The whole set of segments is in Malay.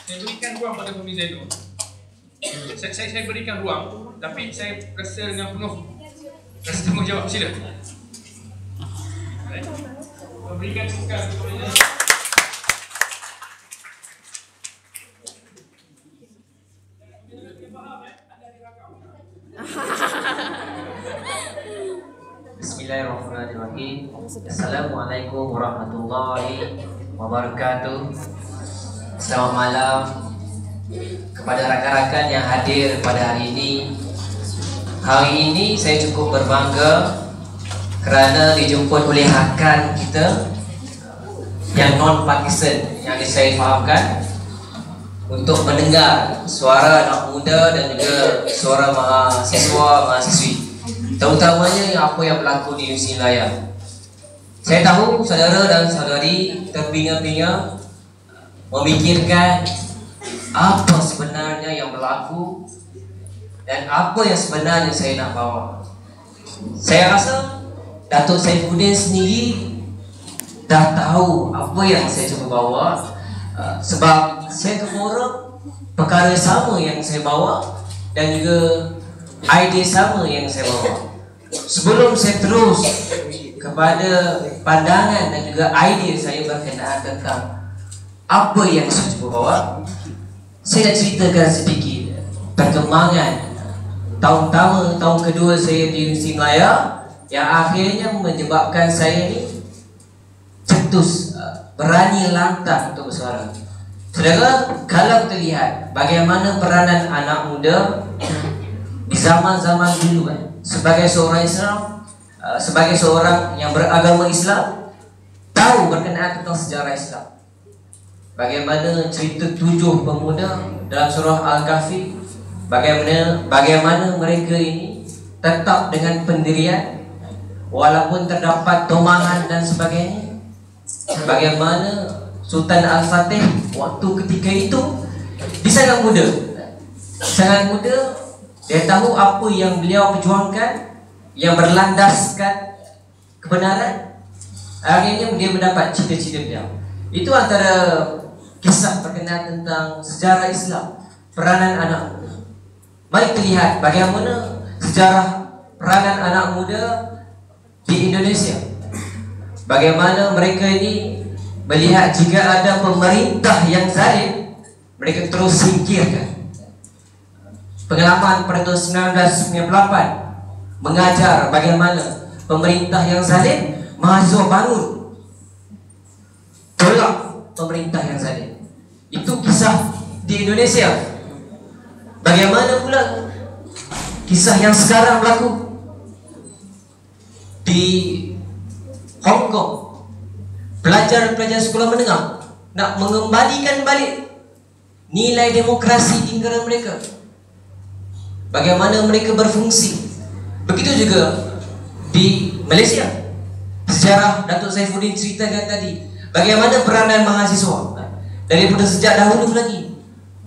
Saya berikan ruang pada Bumi Zainul. Saya berikan ruang, tapi saya rasa dengan penuh rasa tanggungjawab. Sila. Berikan sukan kepada Bismillahirrahmanirrahim. Assalamualaikum warahmatullahi wabarakatuh. Selamat malam kepada rakan-rakan yang hadir pada hari ini. Hari ini saya cukup berbangga kerana dijemput oleh rakan kita yang non-partisan, yang saya fahamkan, untuk mendengar suara anak muda dan juga suara mahasiswa-mahasiswi, terutamanya apa yang berlaku di Universiti Malaya. Saya tahu saudara dan saudari terbinga-binga memikirkan apa sebenarnya yang berlaku dan apa yang sebenarnya saya nak bawa. Saya rasa Datuk Saifuddin sendiri dah tahu apa yang saya cuba bawa, sebab saya kemurah perkara sama yang saya bawa dan juga idea sama yang saya bawa. Sebelum saya terus kepada pandangan dan juga idea saya berkenaan tentang apa yang saya cuba bawa, saya nak ceritakan sedikit perkembangan tahun kedua saya di Universiti Malaya yang akhirnya menyebabkan saya ni cetus berani lantang untuk bersuara. Saudara, kalau kita lihat bagaimana peranan anak muda di zaman-zaman dulu, sebagai seorang Islam, sebagai seorang yang beragama Islam, tahu berkenaan tentang sejarah Islam. Bagaimana cerita 7 pemuda dalam surah Al-Kahfi, bagaimana mereka ini tetap dengan pendirian walaupun terdapat tomangan dan sebagainya. Bagaimana Sultan Al-Fatih waktu ketika itu dia sangat muda, dia tahu apa yang beliau perjuangkan yang berlandaskan kebenaran. Akhirnya dia mendapat cita-cita beliau. Itu antara kisah berkenaan tentang sejarah Islam, peranan anak muda. Mari kita lihat bagaimana sejarah peranan anak muda di Indonesia. Bagaimana mereka ini melihat jika ada pemerintah yang zalim, mereka terus singkirkan. Pengalaman pada tahun 1998 mengajar bagaimana pemerintah yang zalim, mahasiswa bangun tolak pemerintah yang zalim. Itu kisah di Indonesia. Bagaimana pula kisah yang sekarang berlaku di Hong Kong? Pelajar-pelajar sekolah menengah nak mengembalikan balik nilai demokrasi di negara mereka. Bagaimana mereka berfungsi. Begitu juga di Malaysia. Sejarah Datuk Saifuddin ceritakan tadi, bagaimana peranan mahasiswa daripada sejak dahulu lagi.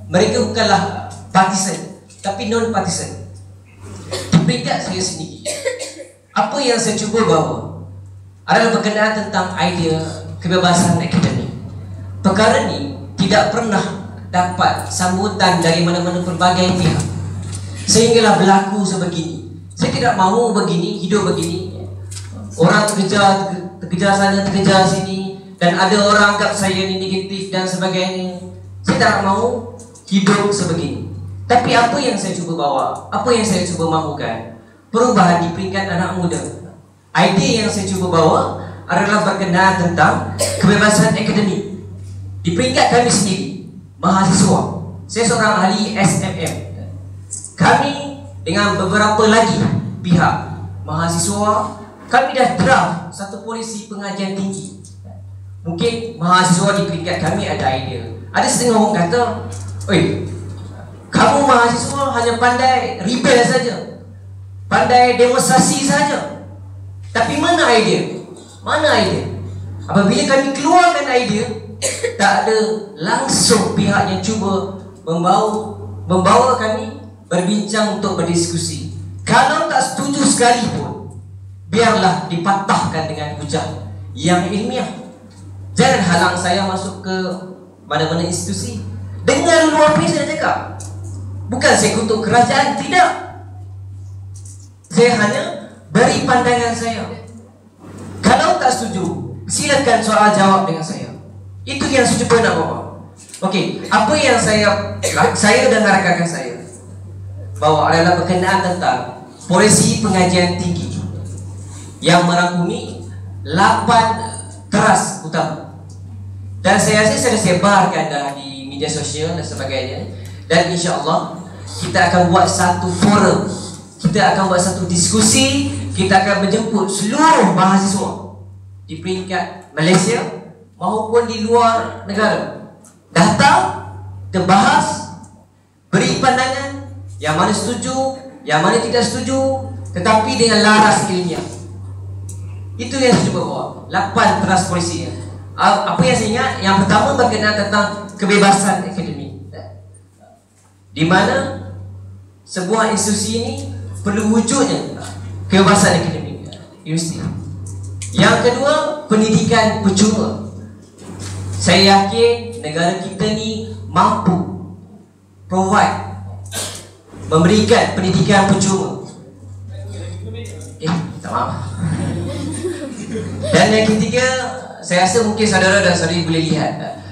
Mereka bukanlah partisan, tapi non-partisan. Di peringkat saya sendiri, apa yang saya cuba bawa adalah berkenaan tentang idea kebebasan akademik. Perkara ni tidak pernah dapat sambutan dari mana-mana pelbagai pihak, sehinggalah berlaku sebegini. Saya tidak mahu begini, hidup begini. Orang terkejar sana, terkejar sini, dan ada orang anggap saya ni negatif dan sebagainya. Saya tak mahu hidup sebegini. Tapi apa yang saya cuba bawa, apa yang saya cuba mahukan, perubahan di peringkat anak muda. Idea yang saya cuba bawa adalah berkenaan tentang kebebasan akademik. Di peringkat kami sendiri, mahasiswa, saya seorang ahli SMM. Kami dengan beberapa lagi pihak mahasiswa, kami dah draft satu polisi pengajian tinggi. Mungkin mahasiswa di peringkat kami ada idea. Ada setengah orang kata, "Oi, kamu mahasiswa hanya pandai rebel saja, pandai demonstrasi saja. Tapi mana idea? Mana idea?" Apabila kami keluarkan idea, tak ada langsung pihak yang cuba membawa kami berbincang untuk berdiskusi. Kalau tak setuju sekalipun, biarlah dipatahkan dengan hujah yang ilmiah. Jangan halang saya masuk ke mana-mana institusi. Dengar dulu apa yang saya cakap. Bukan saya kutuk kerajaan, tidak. Saya hanya beri pandangan saya. Kalau tak setuju, silakan soal jawab dengan saya. Itu yang saya cuba nak bawa. Okey, apa yang saya dan rakan-rakan saya bawa adalah berkenaan tentang polisi pengajian tinggi yang merangkumi 8 teras utama. Dan saya rasa saya dah sebarkan dah di media sosial dan sebagainya. Dan insya-Allah kita akan buat satu forum. Kita akan buat satu diskusi. Kita akan menjemput seluruh mahasiswa di peringkat Malaysia maupun di luar negara. Datang, kita bahas, beri pandangan, yang mana setuju, yang mana tidak setuju, tetapi dengan laras ilmiah. Itu yang saya cuba bawa. 8 teras polisi. Apa yang saya ingat? Yang pertama berkenaan tentang kebebasan akademik, di mana sebuah institusi ini perlu wujudnya kebebasan akademik universiti. Yang kedua, pendidikan percuma. Saya yakin negara kita ni mampu provide, memberikan pendidikan percuma. Tak maaf. Dan yang ketiga, saya rasa mungkin saudara dan saudari boleh lihat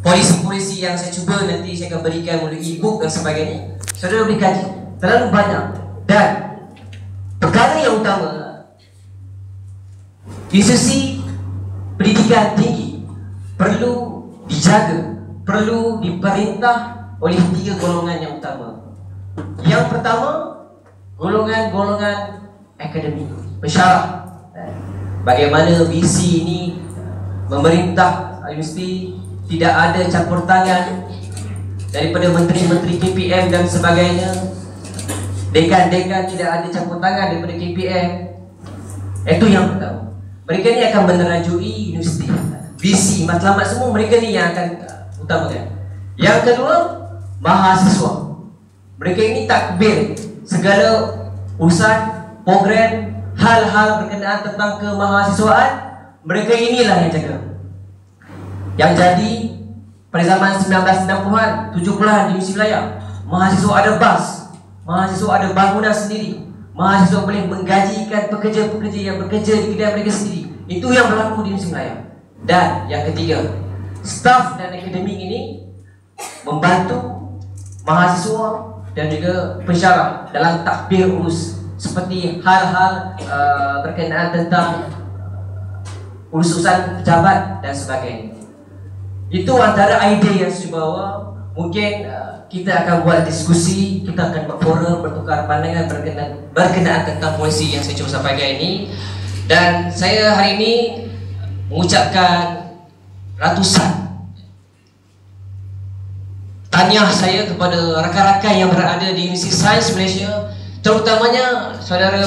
polisi-polisi yang saya cuba nanti saya akan berikan melalui e-book dan sebagainya. Saudara boleh kaji, terlalu banyak. Dan perkara yang utama, institusi pendidikan tinggi perlu dijaga, perlu diperintah oleh 3 golongan yang utama. Yang pertama, golongan akademik, pensyarah. Bagaimana BC ini memerintah universiti, tidak ada campur tangan daripada menteri-menteri KPM dan sebagainya. Dekan-dekan tidak ada campur tangan daripada KPM. Itu yang pertama. Mereka ni akan menerajui universiti. BC, matlamat semua mereka ni yang akan utamakan. Yang kedua, mahasiswa. Mereka ini takbir segala urusan, program, hal-hal berkenaan tentang kemahasiswaan. Mereka inilah yang jaga. Yang jadi pada zaman 1990-an, 70-an di Universiti Melayu, mahasiswa ada bas, mahasiswa ada bangunan sendiri, mahasiswa boleh menggajikan pekerja-pekerja yang bekerja di kedai mereka sendiri. Itu yang berlaku di Universiti Melayu. Dan yang ketiga, staf dan akademik ini membantu mahasiswa dan juga pensyarah dalam takbir urus seperti hal-hal berkenaan tentang urusan pejabat dan sebagainya. Itu antara idea yang saya bawa. Mungkin kita akan buat diskusi, kita akan berforum, bertukar pandangan berkenaan tentang polisi yang saya cuba sampaikan ini. Dan saya hari ini mengucapkan ratusan tahniah saya kepada rakan-rakan yang berada di Universiti Sains Malaysia, terutamanya saudara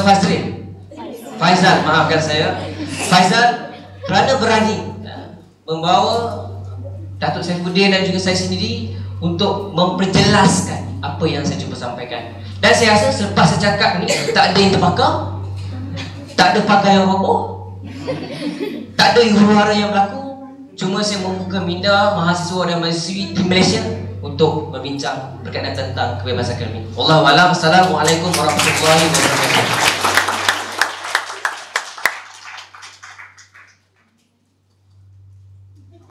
Faizal, maafkan saya, Faizal, kerana berani membawa Datuk Saifuddin dan juga saya sendiri untuk memperjelaskan apa yang saya cuba sampaikan. Dan saya rasa selepas saya cakap ni, tak ada yang terbakar, tak ada pakai yang apa, tak ada huru-hara yang berlaku. Cuma saya membuka minda mahasiswa dan mahasiswi di Malaysia untuk berbincang berkaitan tentang kebebasan akademik. Wallahualam. Assalamualaikum warahmatullahi wabarakatuh.